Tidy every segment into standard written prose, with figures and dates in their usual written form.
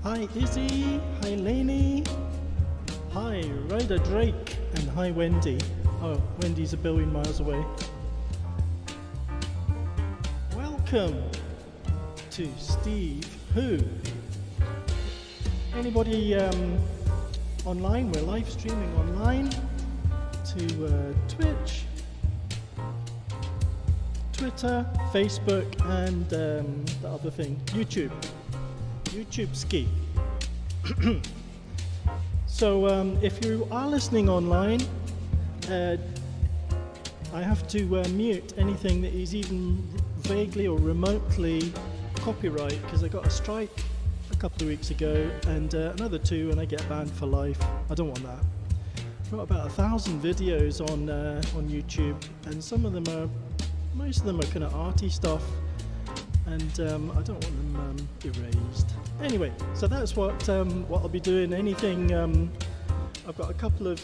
Hi Izzy, hi Lainey, hi Ryder Drake, and hi Wendy. Oh, Wendy's a billion miles away. Welcome to Steve Who. Anybody online? We're live streaming online to Twitch, Twitter, Facebook, and the other thing, YouTube. YouTube ski. So if you are listening online, I have to mute anything that is even vaguely or remotely copyright, because I got a strike a couple of weeks ago and another 2 and I get banned for life. I don't want that. I've got about 1,000 videos on YouTube, and most of them are kind of arty stuff, and I don't want them erased. Anyway, so that's what I'll be doing. Anything, I've got a couple of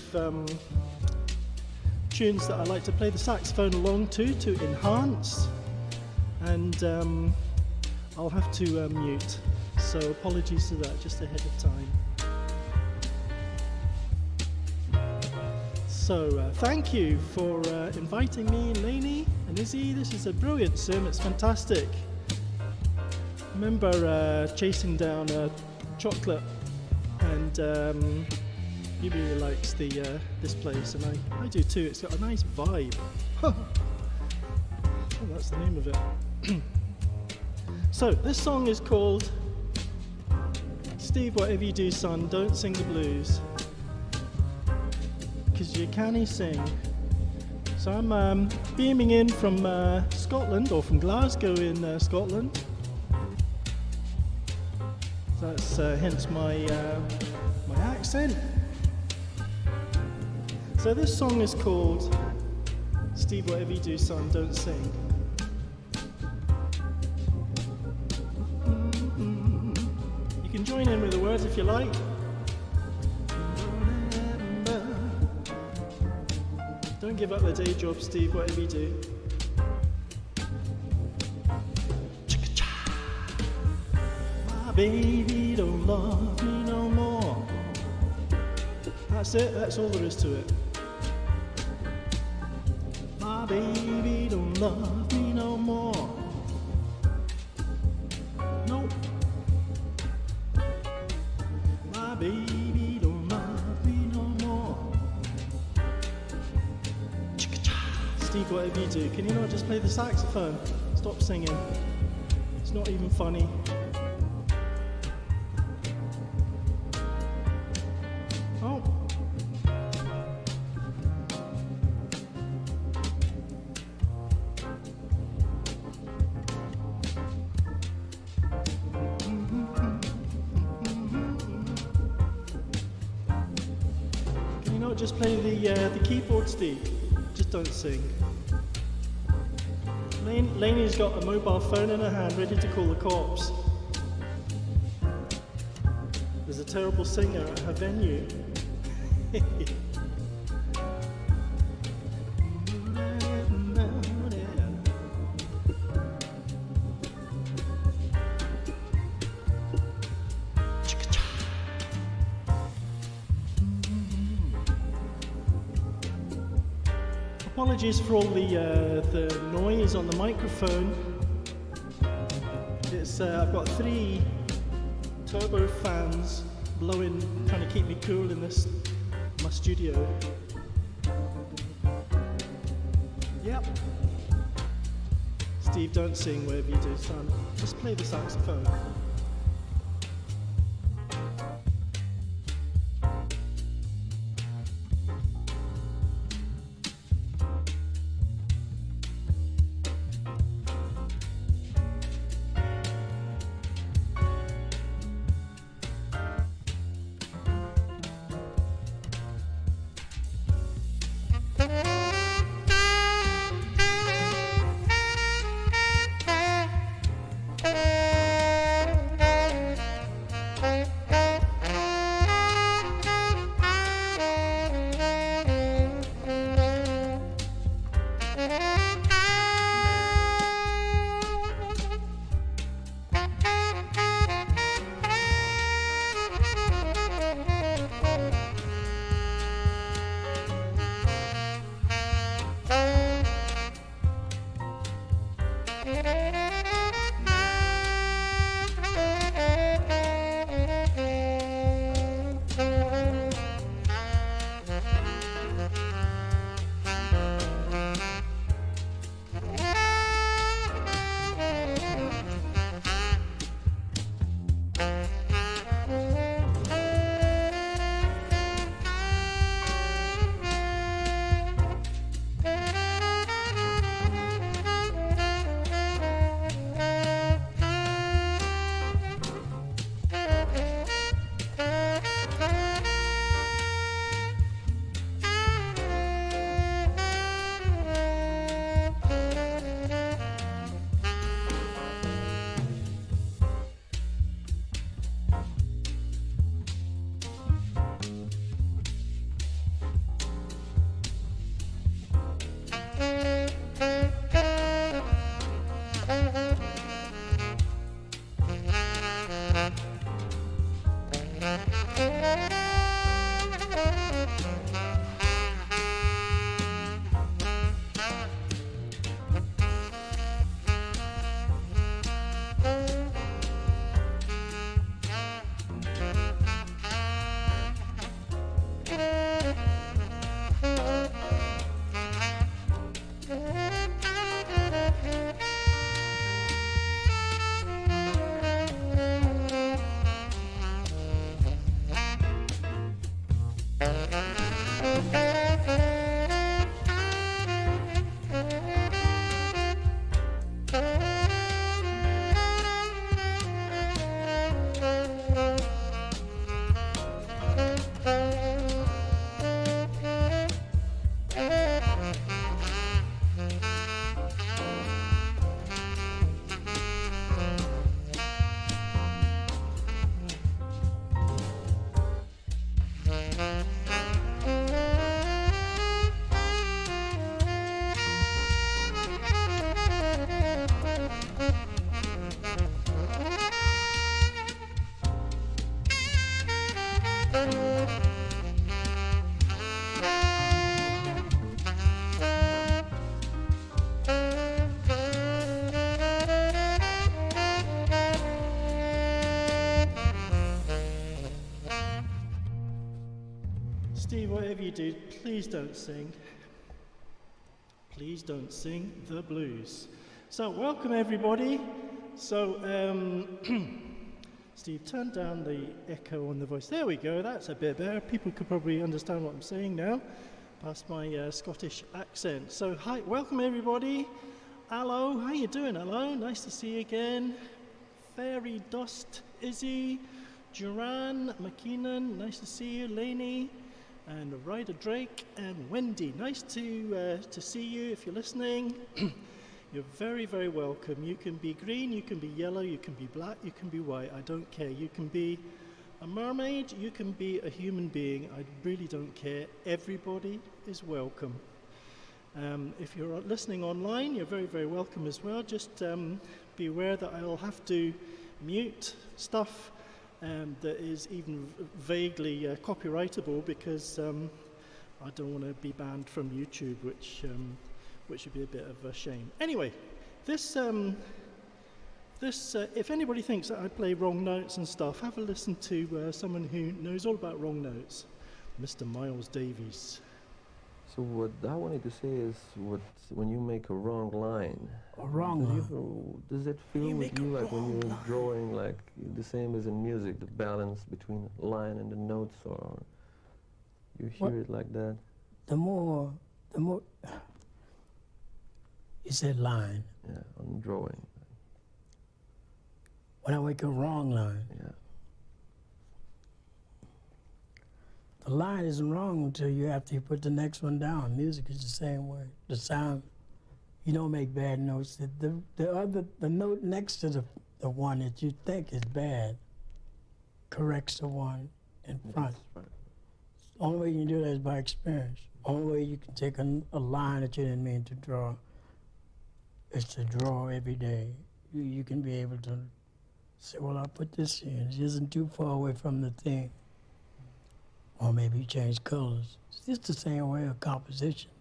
tunes that I like to play the saxophone along to enhance, and I'll have to mute. So apologies to that just ahead of time. So thank you for inviting me, Lainey and Izzy. This is a brilliant sim, it's fantastic. I remember chasing down chocolate, and he really likes this place, and I do too. It's got a nice vibe. Oh, that's the name of it. So this song is called Steve, Whatever You Do Son, Don't Sing the Blues, because you can't sing. So I'm beaming in from Scotland, or from Glasgow in Scotland. That's hence my accent. So this song is called Steve, Whatever You Do Son, Don't Sing. You can join in with the words if you like. Don't give up the day job, Steve, whatever you do. My baby don't love me no more. That's it, that's all there is to it. My baby don't love me no more. Nope. My baby don't love me no more. Steve, whatever you do, can you not just play the saxophone? Stop singing. It's not even funny. Oh. Can you not just play the keyboard, Steve? Just don't sing. Lainey's got a mobile phone in her hand, ready to call the cops. There's a terrible singer at her venue. Apologies for all the noise on the microphone. I've got 3 turbo fans blowing, trying to keep me cool in my studio. Yep. Steve, don't sing wherever you do, son. Just play the saxophone. Steve, whatever you do, please don't sing. Please don't sing the blues. So, welcome everybody. So, Steve, turn down the echo on the voice. There we go, that's a bit better. People could probably understand what I'm saying now, past my Scottish accent. So, hi, welcome everybody. Hello, how you doing? Hello, nice to see you again. Fairy Dust, Izzy, Duran, McKeenan, nice to see you. Lainey, and Ryder Drake, and Wendy. Nice to see you if you're listening. You're very, very welcome. You can be green, you can be yellow, you can be black, you can be white. I don't care. You can be a mermaid, you can be a human being. I really don't care. Everybody is welcome. If you're listening online, you're very, very welcome as well. Just be aware that I'll have to mute stuff that is even vaguely copyrightable, because I don't want to be banned from YouTube, which would be a bit of a shame. Anyway, this if anybody thinks that I play wrong notes and stuff, have a listen to someone who knows all about wrong notes, Mr. Miles Davies. So what I wanted to say is, when you make a wrong line, does it feel with you like when you're drawing, like the same as in music, the balance between the line and the notes, or you hear it like that? The more, you said line. Yeah, on drawing. When I make a wrong line, Yeah. the line isn't wrong until you put the next one down. Music is the same way. The sound, you don't make bad notes. The note next to the one that you think is bad corrects the one in front. Right. The only way you can do that is by experience. Only way you can take a line that you didn't mean to draw is to draw every day. You can be able to say, well, I'll put this in. It isn't too far away from the thing. Or maybe you change colors. It's just the same way of composition.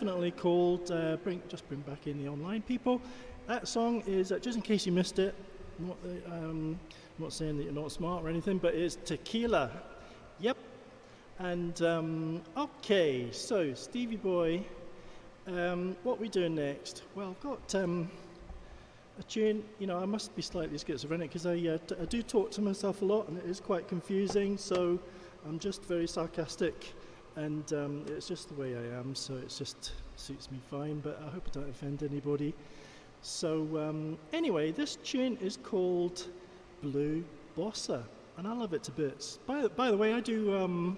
definitely called, just bring back in the online people. That song is, just in case you missed it, I'm not saying that you're not smart or anything, but it's Tequila. Yep. And okay, so Stevie Boy, what are we doing next? Well, I've got a tune. You know, I must be slightly schizophrenic because I do talk to myself a lot, and it is quite confusing. So I'm just very sarcastic, and it's just the way I am. So it just suits me fine. But I hope I don't offend anybody. So anyway, this tune is called Blue Bossa, and I love it to bits. By the way, I do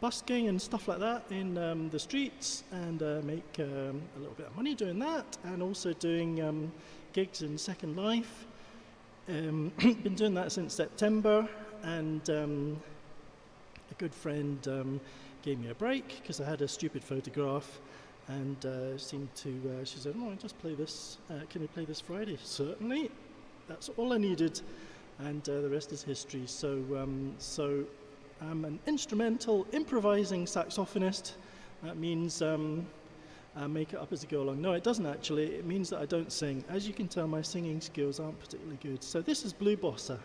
busking and stuff like that in the streets, and make a little bit of money doing that, and also doing gigs in Second Life. Been doing that since September, and a good friend gave me a break because I had a stupid photograph, and she said, "Oh, just play this. Can you play this Friday?" Certainly. That's all I needed, and the rest is history. So I'm an instrumental improvising saxophonist. That means I make it up as I go along. No, it doesn't actually. It means that I don't sing. As you can tell, my singing skills aren't particularly good. So this is Blue Bossa.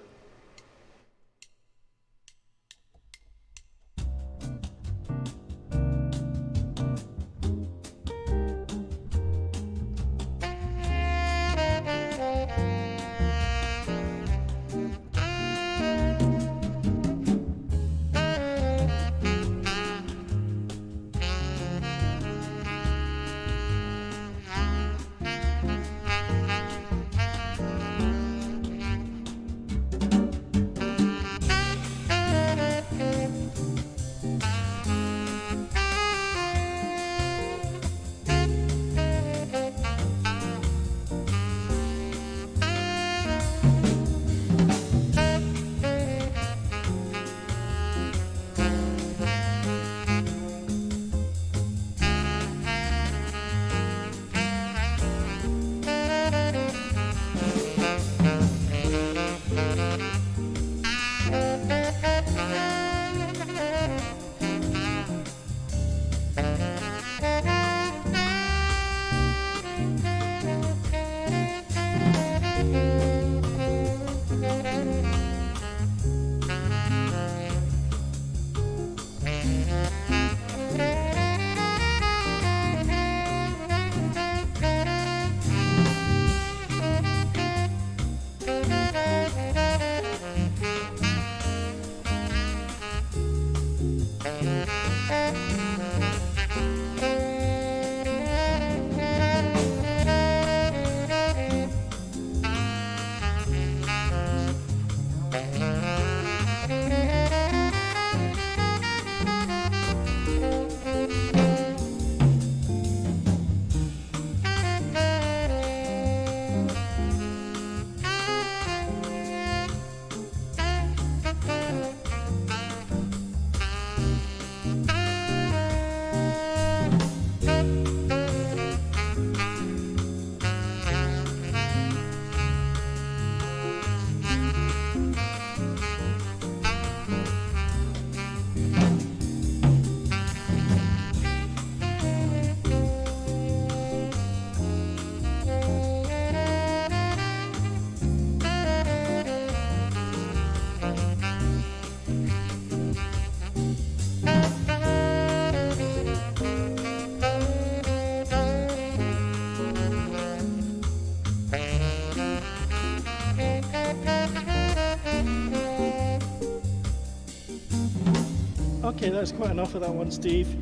Okay, that's quite enough of that one, Steve.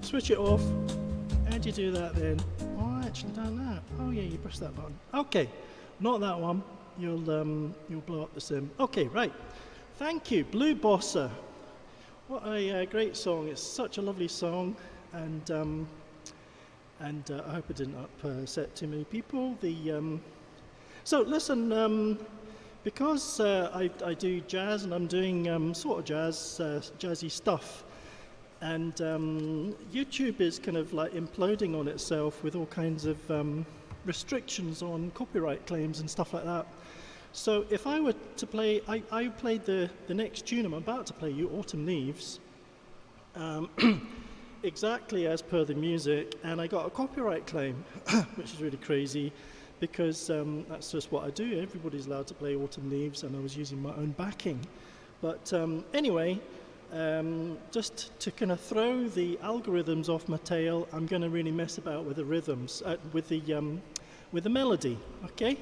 Switch it off. How'd you do that then? Oh, I actually done that. Oh yeah, you press that button. Okay, not that one. You'll blow up the sim. Okay, right. Thank you, Blue Bossa. What a great song. It's such a lovely song, and I hope it didn't upset too many people. So listen. Because I do jazz, and I'm doing sort of jazzy stuff, and YouTube is kind of like imploding on itself with all kinds of restrictions on copyright claims and stuff like that. So if I were to play, I played the next tune I'm about to play you, Autumn Leaves. exactly as per the music, and I got a copyright claim, which is really crazy, because that's just what I do. Everybody's allowed to play Autumn Leaves, and I was using my own backing. But anyway, just to kind of throw the algorithms off my tail, I'm going to really mess about with the rhythms, with the melody, okay,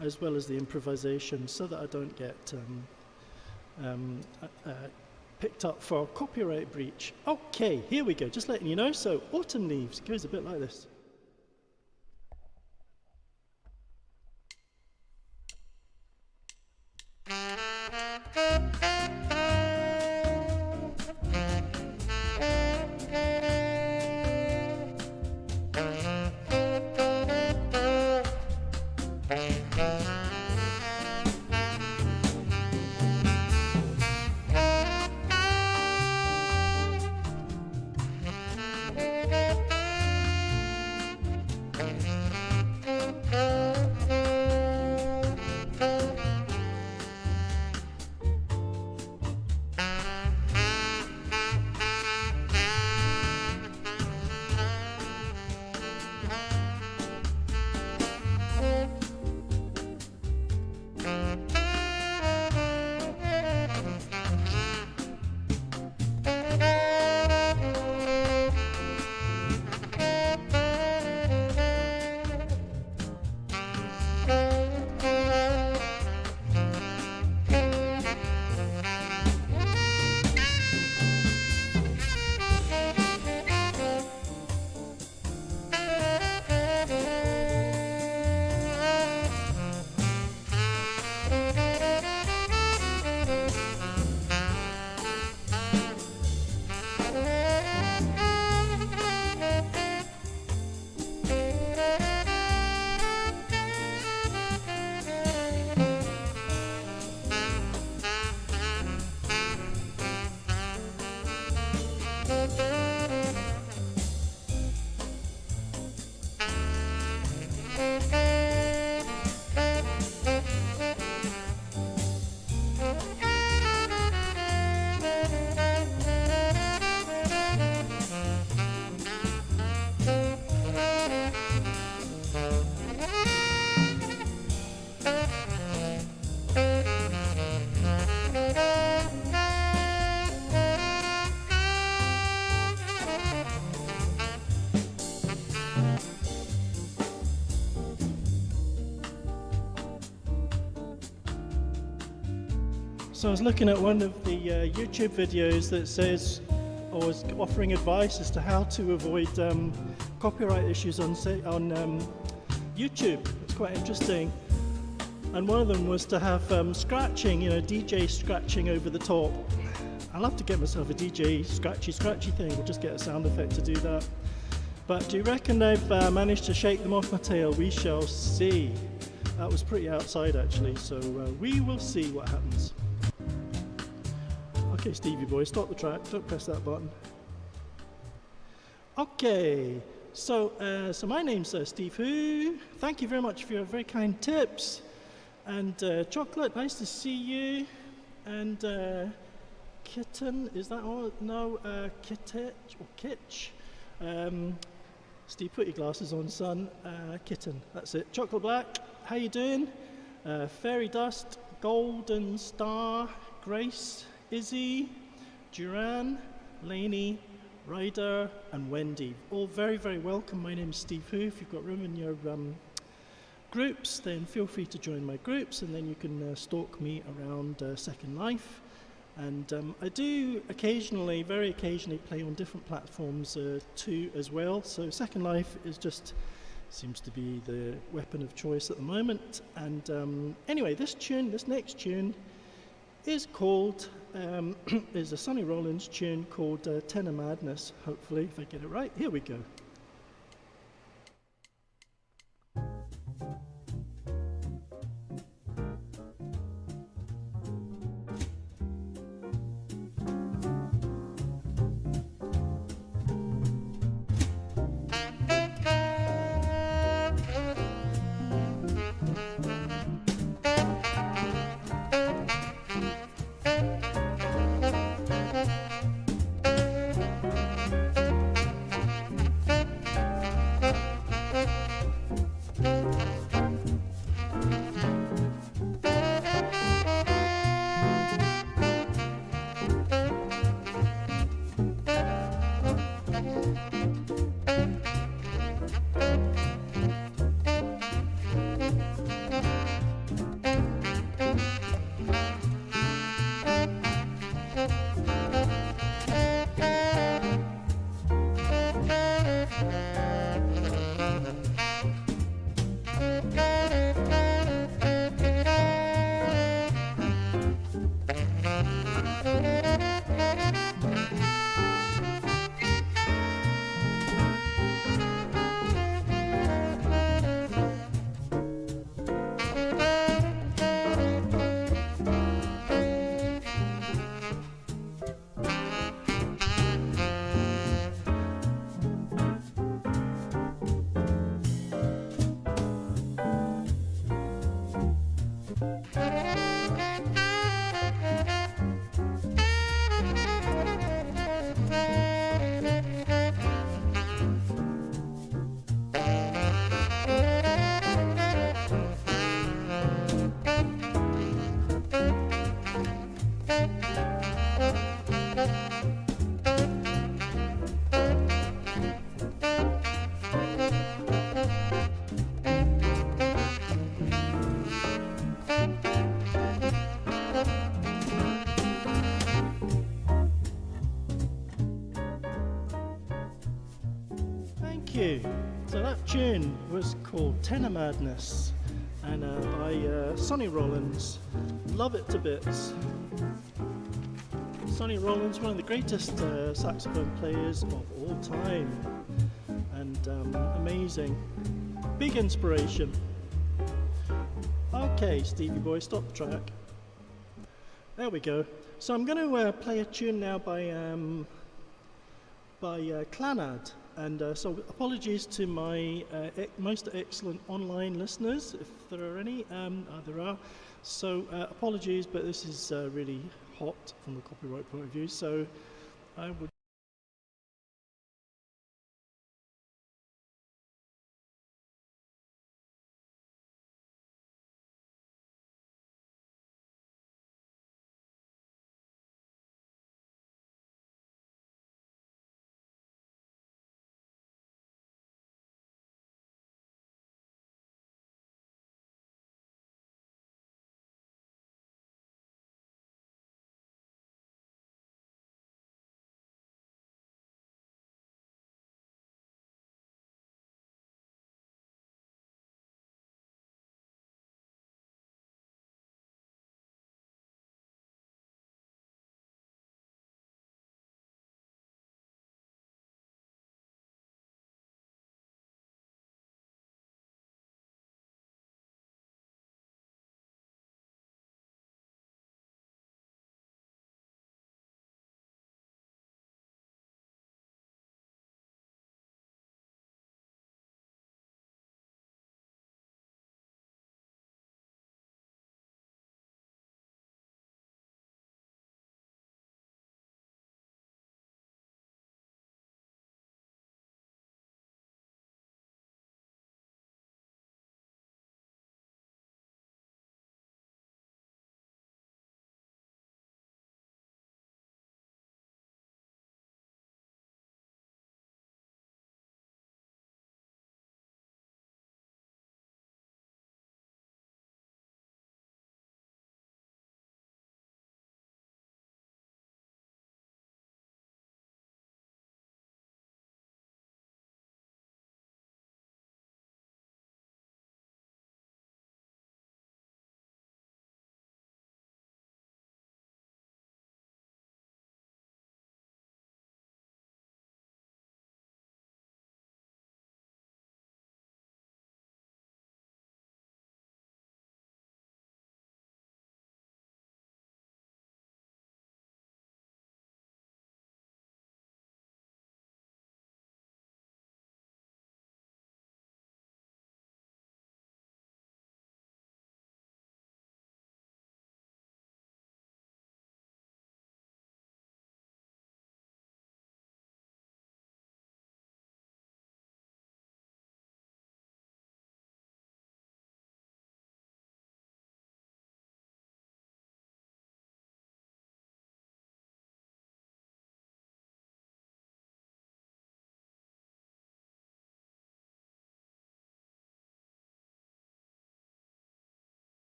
as well as the improvisation, so that I don't get picked up for copyright breach. Okay, here we go, just letting you know. So Autumn Leaves goes a bit like this. So I was looking at one of the YouTube videos that says, or was offering advice as to how to avoid copyright issues on YouTube. It's quite interesting. And one of them was to have scratching, DJ scratching over the top. I'll have to get myself a DJ scratchy thing. We'll just get a sound effect to do that. But do you reckon I've managed to shake them off my tail? We shall see. That was pretty outside actually, so we will see what happens. Okay, Stevie boy, stop the track, don't press that button. Okay, so my name's Steve Hu. Thank you very much for your very kind tips. And Chocolate, nice to see you. And Kitten, is that all? No, Kittich or Kitch. Steve, put your glasses on, son. Kitten, that's it. Chocolate Black, how you doing? Fairy Dust, Golden Star, Grace, Izzy, Duran, Lainey, Ryder, and Wendy. All very, very welcome. My name's Steve Hu. If you've got room in your groups, then feel free to join my groups, and then you can stalk me around Second Life. And I do occasionally, very occasionally, play on different platforms too as well. So Second Life seems to be the weapon of choice at the moment. And anyway, this next tune is called, is a Sonny Rollins tune called Tenor Madness, hopefully, if I get it right. Here we go. Thank you. So that tune was called Tenor Madness and by Sonny Rollins. Love it to bits. Sonny Rollins, one of the greatest saxophone players of all time, and amazing. Big inspiration. Okay, Stevie Boy, stop the track. There we go. So I'm going to play a tune now by Clannad. And so apologies to my most excellent online listeners, if there are any. There are. So apologies, but this is really hot from the copyright point of view. So I would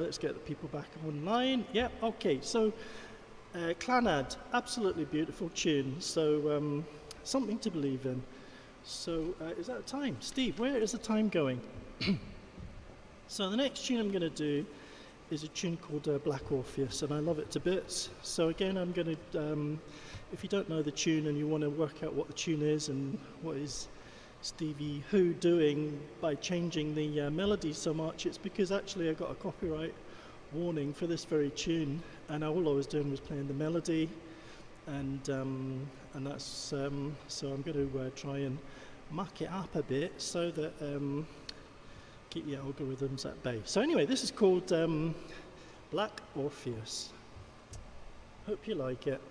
Let's get the people back online. Yeah, okay. So, Clannad, absolutely beautiful tune. So, something to believe in. So, is that time? Steve, where is the time going? So, the next tune I'm going to do is a tune called Black Orpheus, and I love it to bits. So, again, I'm going to, if you don't know the tune and you want to work out what the tune is and what is Stevie Who doing by changing the melody so much, it's because actually I got a copyright warning for this very tune, and all I was doing was playing the melody, and that's so I'm going to try and muck it up a bit so that keep the algorithms at bay. So anyway, this is called Black Orpheus. Hope you like it.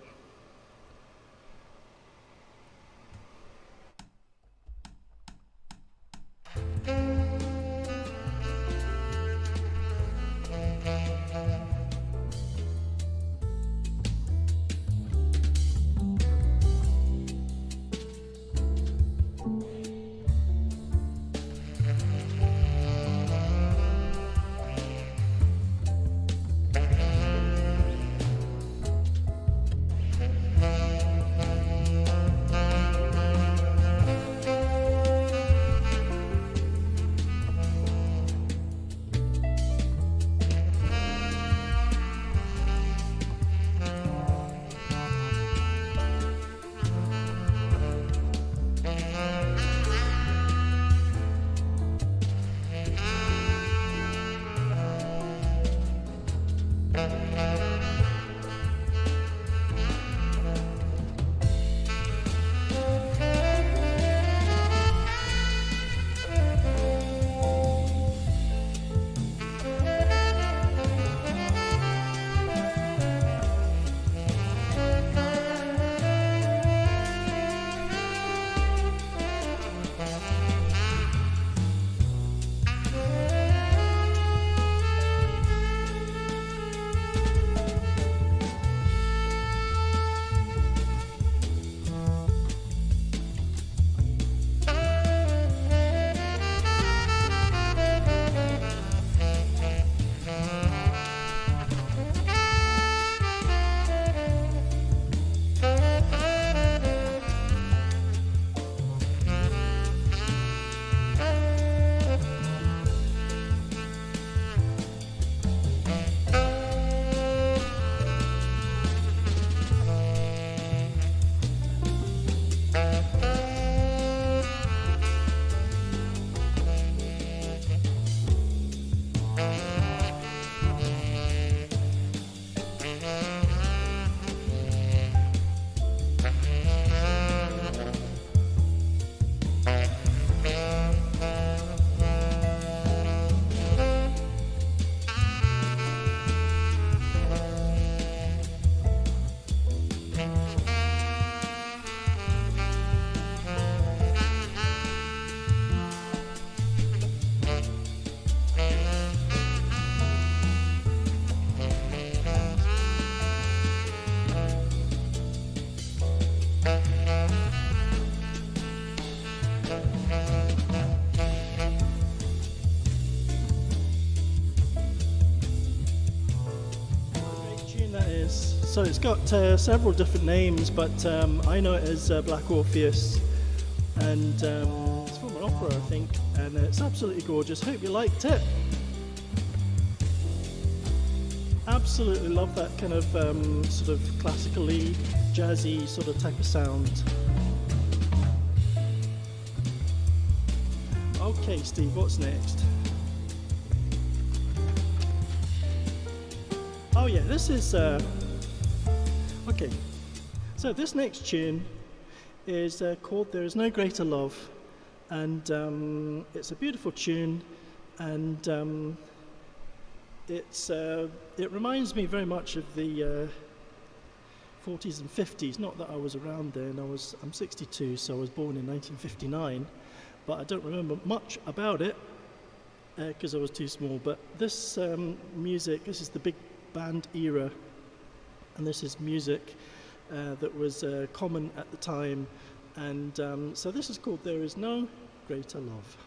So it's got several different names, but I know it as Black Orpheus, and it's from an opera, I think, and it's absolutely gorgeous. Hope you liked it. Absolutely love that kind of sort of classically jazzy sort of type of sound. Okay, Steve, what's next? Oh yeah, this is okay. So this next tune is called "There Is No Greater Love," and it's a beautiful tune, and it reminds me very much of the 40s and 50s. Not that I was around then. I'm 62, so I was born in 1959, but I don't remember much about it because I was too small. But this music, this is the big band era, and this is music that was common at the time, and so this is called "There Is No Greater Love."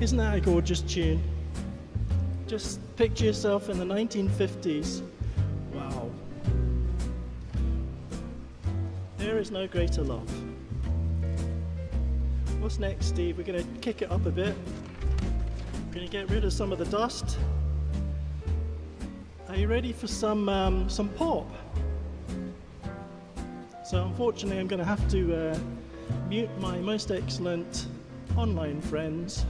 Isn't that a gorgeous tune? Just picture yourself in the 1950s. Wow. There is no greater love. What's next, Steve? We're going to kick it up a bit. We're going to get rid of some of the dust. Are you ready for some pop? So unfortunately I'm going to have to mute my most excellent online friends.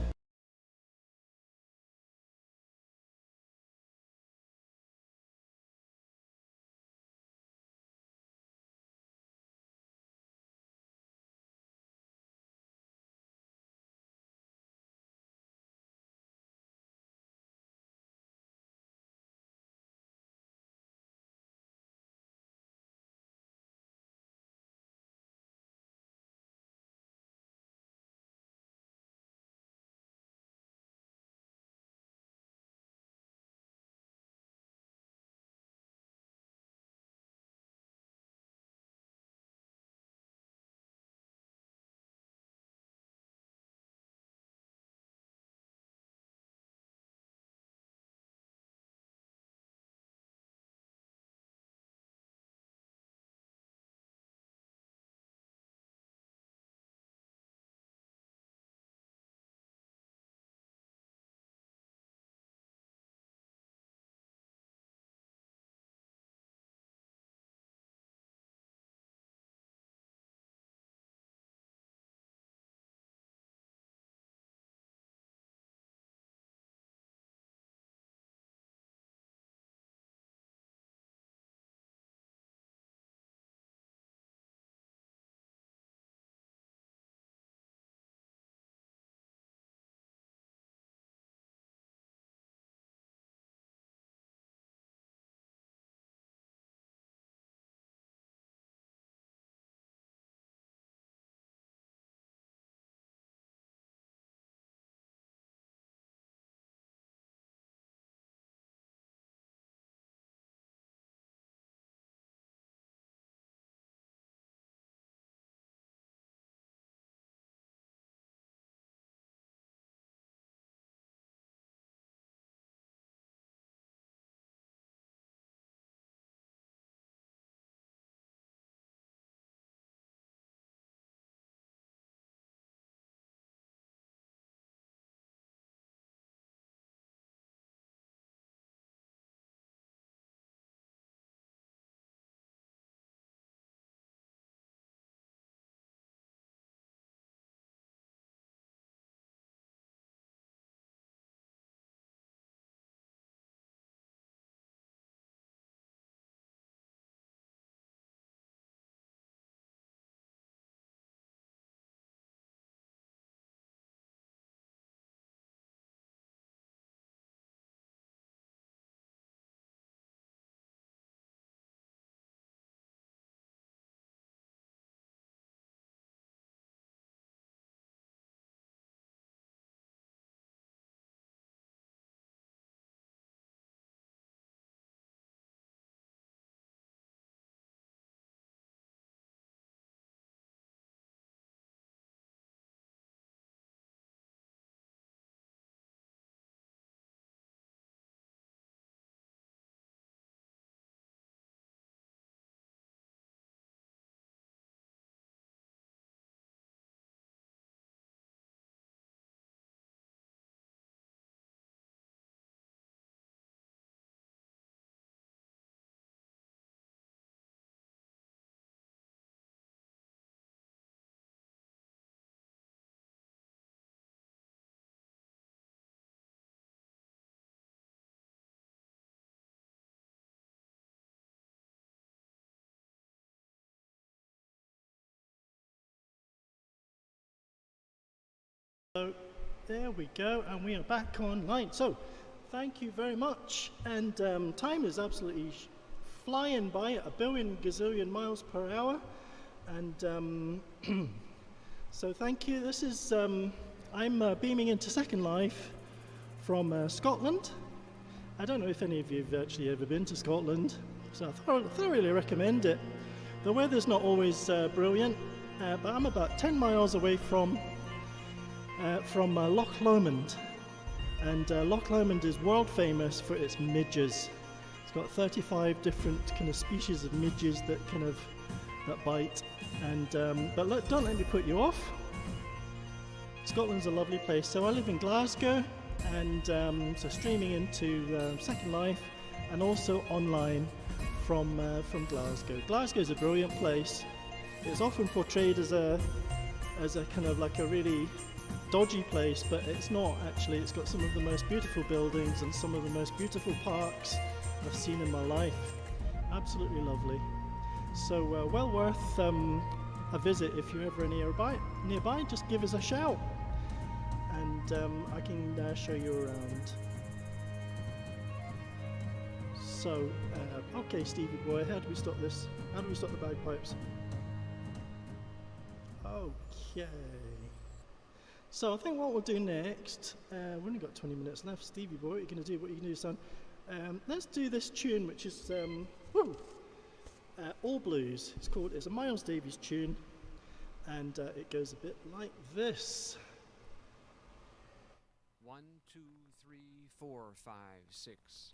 So there we go, and we are back online. So thank you very much. And time is absolutely flying by at a billion gazillion miles per hour. And so thank you. This is, I'm beaming into Second Life from Scotland. I don't know if any of you have actually ever been to Scotland, so I thoroughly recommend it. The weather's not always brilliant, but I'm about 10 miles away from Loch Lomond, and Loch Lomond is world famous for its midges. It's got 35 different kind of species of midges that bite, and but look, don't let me put you off. Scotland's a lovely place. So I live in Glasgow, and so streaming into Second Life, and also online from Glasgow. Glasgow is a brilliant place. It's often portrayed as a kind of like a really dodgy place, but it's not actually. It's got some of the most beautiful buildings and some of the most beautiful parks I've seen in my life. Absolutely lovely. So well worth a visit if you're ever nearby. Just give us a shout, and I can show you around. So okay, Stevie boy, how do we stop this? How do we stop the bagpipes? Okay. So I think what we'll do next, we've only got 20 minutes left. Stevie boy, what are you going to do? What are you going to do, son? Let's do this tune, which is All Blues. It's a Miles Davis tune, and it goes a bit like this. 1, 2, 3, 4, 5, 6.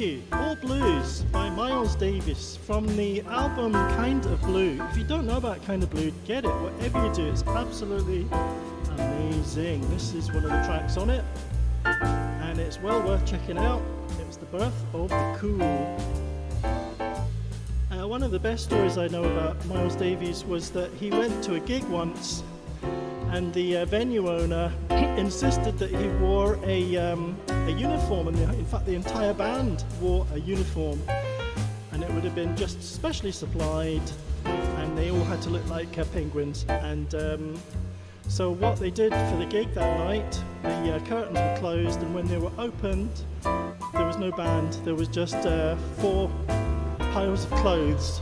you. All Blues by Miles Davis from the album Kind of Blue. If you don't know about Kind of Blue, get it. Whatever you do, it's absolutely amazing. This is one of the tracks on it, and it's well worth checking out. It was the birth of the cool. One of the best stories I know about Miles Davis was that he went to a gig once, and the venue owner insisted that he wore a uniform, and in fact the entire band wore a uniform, and it would have been just specially supplied, and they all had to look like penguins. And so what they did for the gig that night, the curtains were closed, and when they were opened, there was no band. There was just 4 piles of clothes,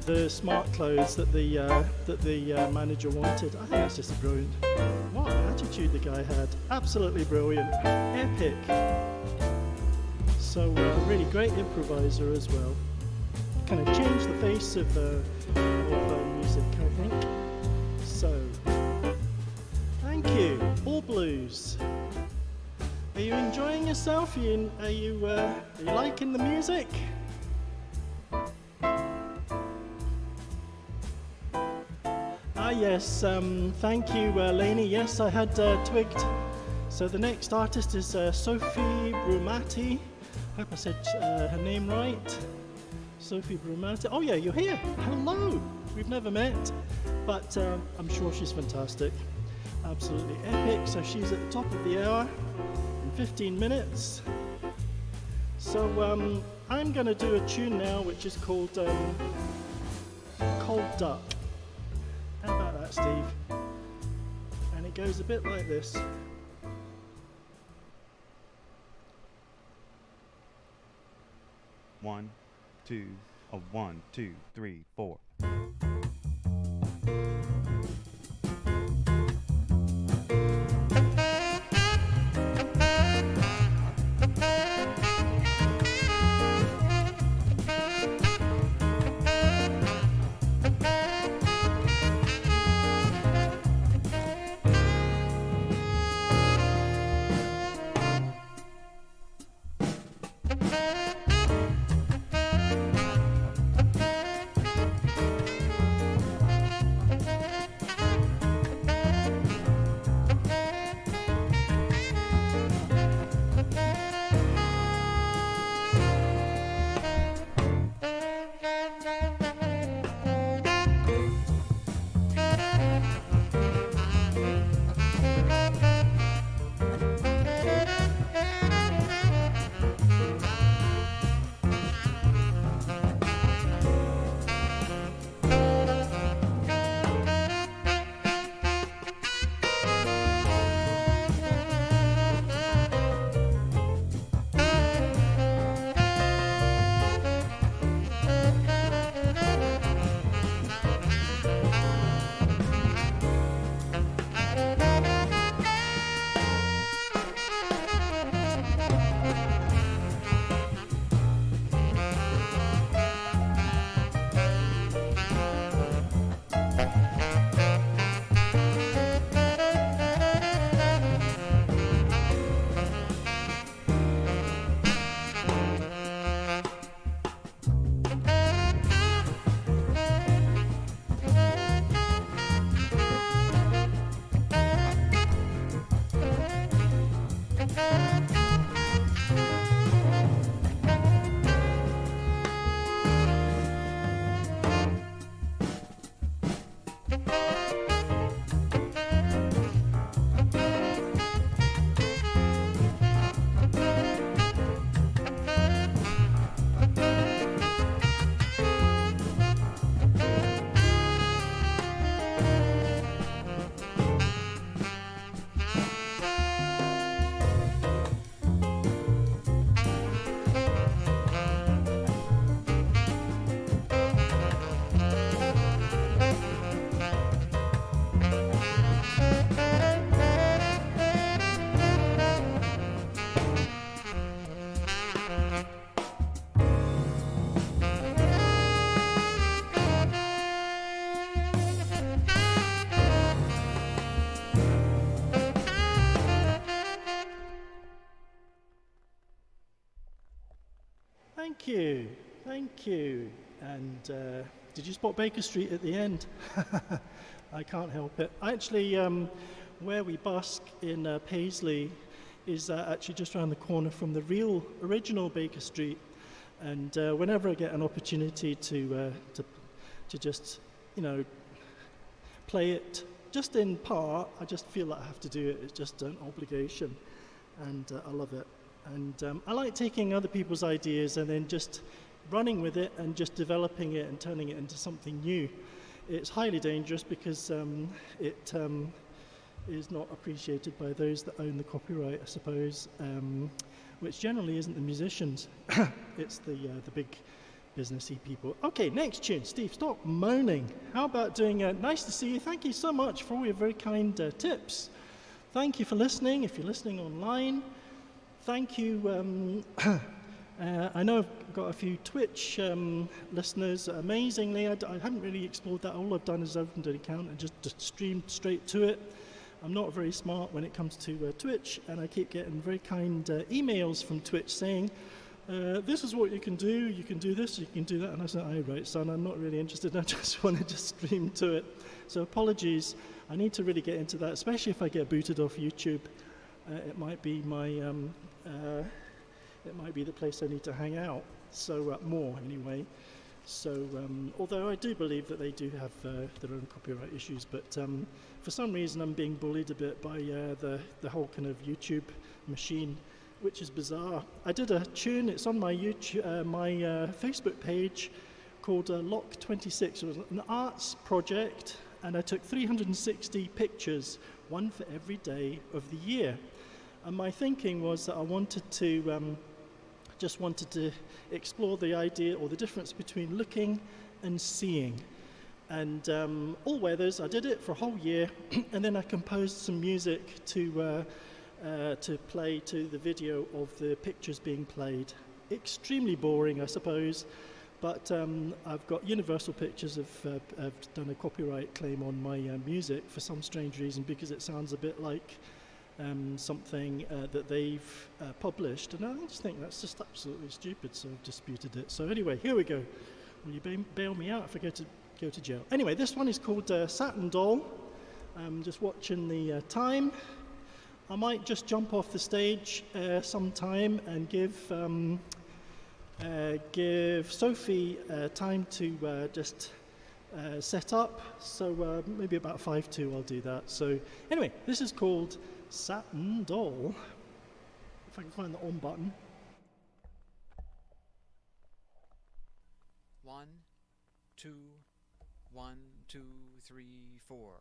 the smart clothes that the manager wanted. I think that's just brilliant. What an attitude the guy had. Absolutely brilliant. Epic. So really great improviser as well. Kind of changed the face of music, I think. So, thank you. All Blues. Are you enjoying yourself? Are you liking the music? Yes, thank you, Lainey. Yes, I had twigged. So the next artist is Sophie Brumati. I hope I said her name right. Sophie Brumati. Oh yeah, you're here. Hello. We've never met, but I'm sure she's fantastic. Absolutely epic. So she's at the top of the hour in 15 minutes. So I'm going to do a tune now which is called Cold Duck. How about that, Steve? And it goes a bit like this. One, two, 1, 2, 3, 4. Thank you, thank you. And did you spot Baker Street at the end? I can't help it. Actually, where we busk in Paisley is actually just around the corner from the real, original Baker Street. And whenever I get an opportunity to just, you know, play it, just in part, I just feel that I have to do it. It's just an obligation, and I love it. And I like taking other people's ideas and then just running with it and just developing it and turning it into something new. It's highly dangerous because it is not appreciated by those that own the copyright, I suppose, which generally isn't the musicians. It's the big businessy people. Okay, next tune. Steve, stop moaning. How about doing nice to see you. Thank you so much for all your very kind tips. Thank you for listening. If you're listening online, thank you. I know I've got a few Twitch listeners. Amazingly, I haven't really explored that. All I've done is opened an account and just streamed straight to it. I'm not very smart when it comes to Twitch, and I keep getting very kind emails from Twitch saying, this is what you can do this, you can do that. And I said, oh, right, son, I'm not really interested. I just want to just stream to it. So apologies. I need to really get into that, especially if I get booted off YouTube. It might be my, it might be the place I need to hang out. So more anyway. So although I do believe that they do have their own copyright issues, but for some reason I'm being bullied a bit by the whole kind of YouTube machine, which is bizarre. I did a tune. It's on my YouTube, my Facebook page, called Lock 26. It was an arts project, and I took 360 pictures, one for every day of the year. And my thinking was that I wanted to just wanted to explore the idea or the difference between looking and seeing. And all weathers, I did it for a whole year, and then I composed some music to play to the video of the pictures being played. Extremely boring, I suppose, but I've got Universal Pictures have done a copyright claim on my music for some strange reason, because it sounds a bit like something that they've published, and I just think that's just absolutely stupid, so I've disputed it. So anyway, here we go. Will you bail me out if I go to jail? Anyway, this one is called Satin Doll. I'm just watching the time. I might just jump off the stage sometime and give Sophie time to just set up. So maybe about 5:02 I'll do that. So anyway, this is called Satin Doll. If I can find the on button. 1, 2, 1, 2, 3, 4.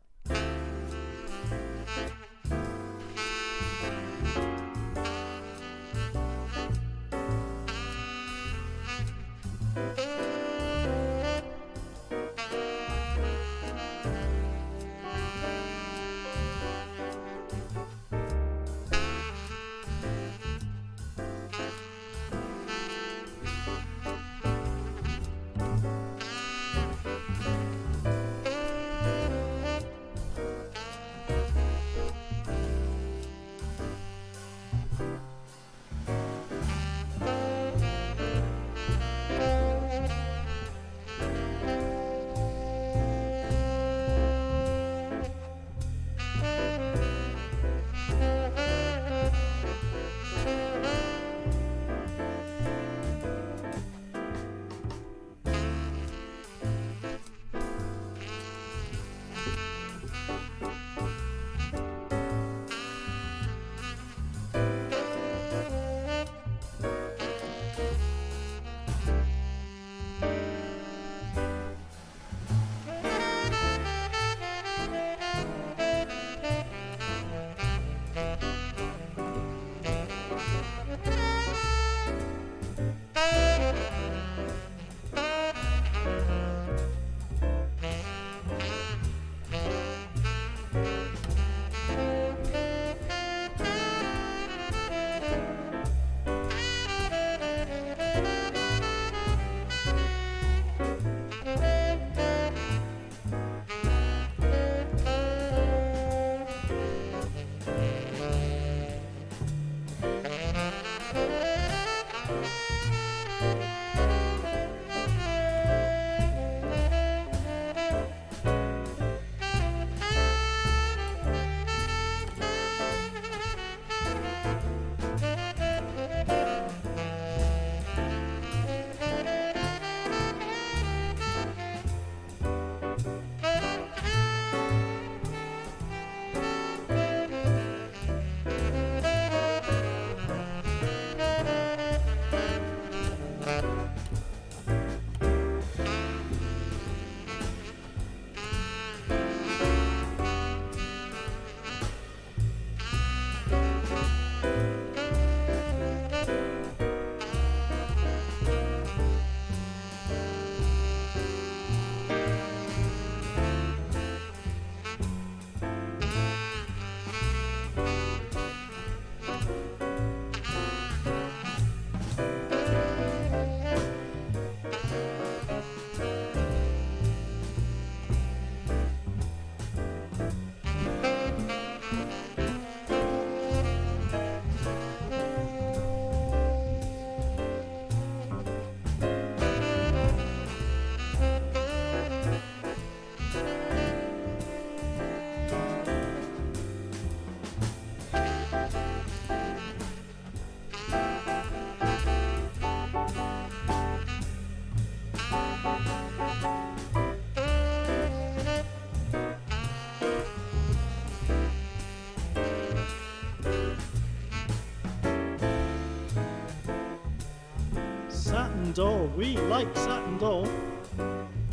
Satin Doll. We like Satin Doll.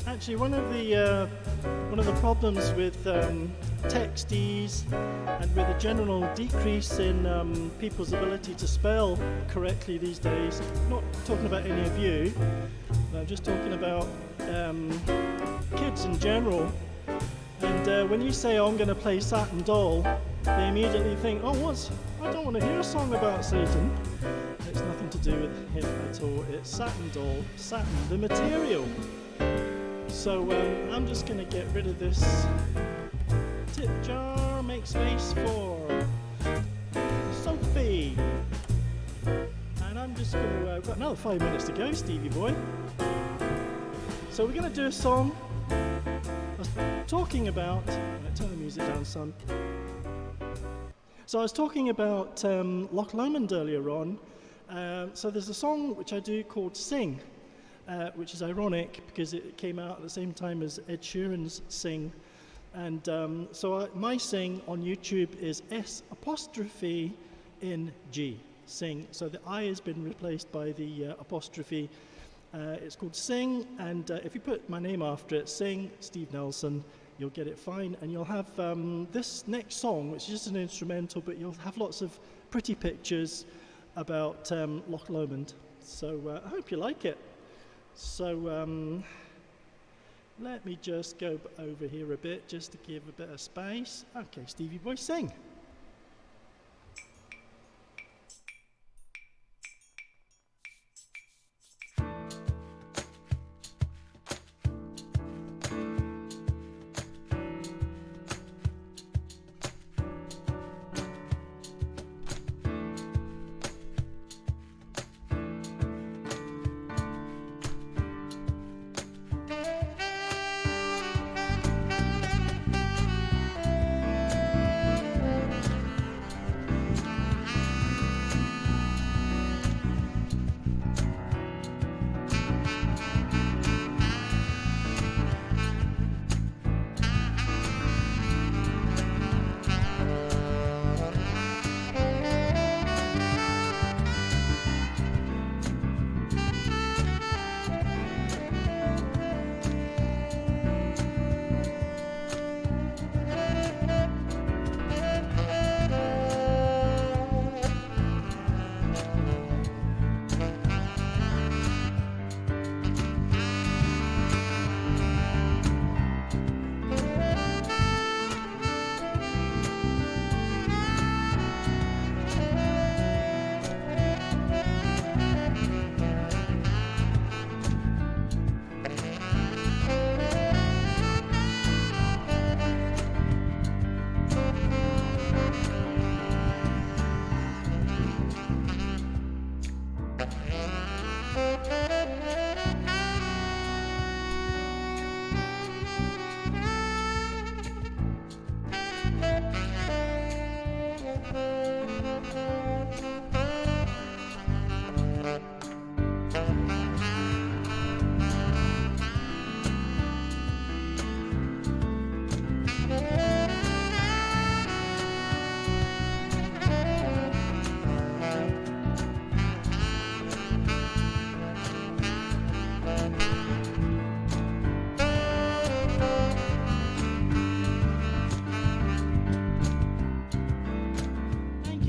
Actually, one of the problems with texties and with a general decrease in people's ability to spell correctly these days, not talking about any of you, but I'm just talking about kids in general. And when you say, oh, I'm going to play Satin Doll, they immediately think, oh, I don't want to hear a song about Satan. It's nothing to do with him at all. It's Satin Doll, satin, the material. So I'm just going to get rid of this tip jar, make space for Sophie. And I'm just going to, I've got another 5 minutes to go, Stevie boy. So we're going to do a song I was talking about, turn the music down, son. So I was talking about Loch Lomond earlier on. So there's a song which I do called Sing, which is ironic because it came out at the same time as Ed Sheeran's Sing. And my Sing on YouTube is S' in G, Sing. So the I has been replaced by the apostrophe. It's called Sing, and if you put my name after it, Sing, Steve Nelson, you'll get it fine. And you'll have this next song, which is just an instrumental, but you'll have lots of pretty pictures about Loch Lomond. So I hope you like it. So let me just go over here a bit, just to give a bit of space. Okay, Stevie boy, sing.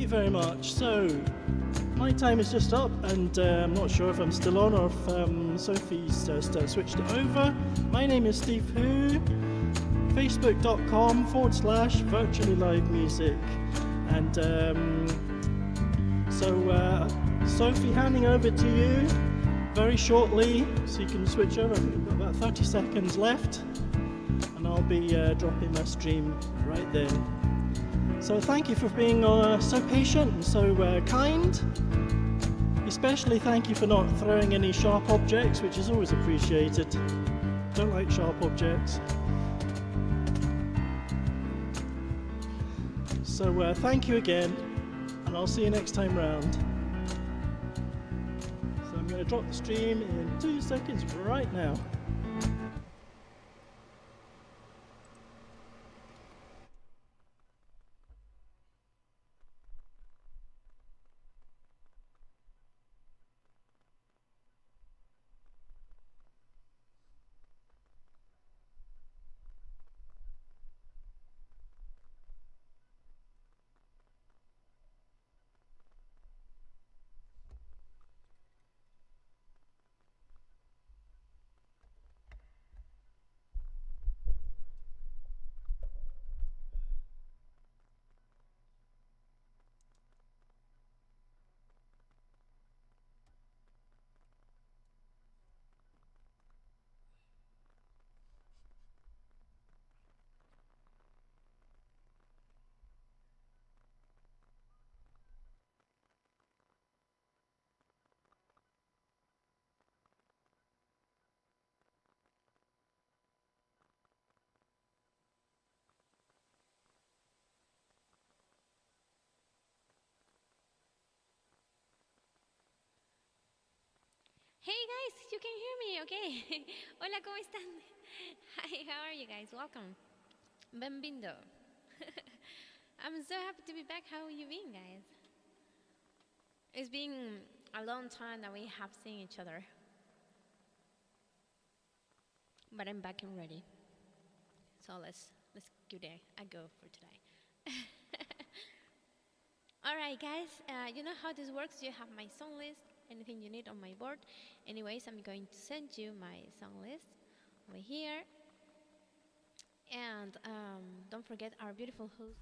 Very much. So my time is just up, and I'm not sure if I'm still on or if Sophie's switched it over. My name is Steve Hu, facebook.com/virtually live music, and Sophie, handing over to you very shortly so you can switch over. We've got about 30 seconds left, and I'll be dropping my stream right there. So thank you for being so patient and so kind. Especially thank you for not throwing any sharp objects, which is always appreciated. Don't like sharp objects. So thank you again, and I'll see you next time round. So I'm going to drop the stream in 2 seconds right now. Hey guys, you can hear me, okay? Hola, ¿cómo están? Hi, how are you guys? Welcome. Benvindo. I'm so happy to be back. How have you been, guys? It's been a long time that we have seen each other. But I'm back and ready. So let's give it a go for today. Alright guys, you know how this works. You have my song list, anything you need on my board. Anyways, I'm going to send you my song list over here. And don't forget our beautiful host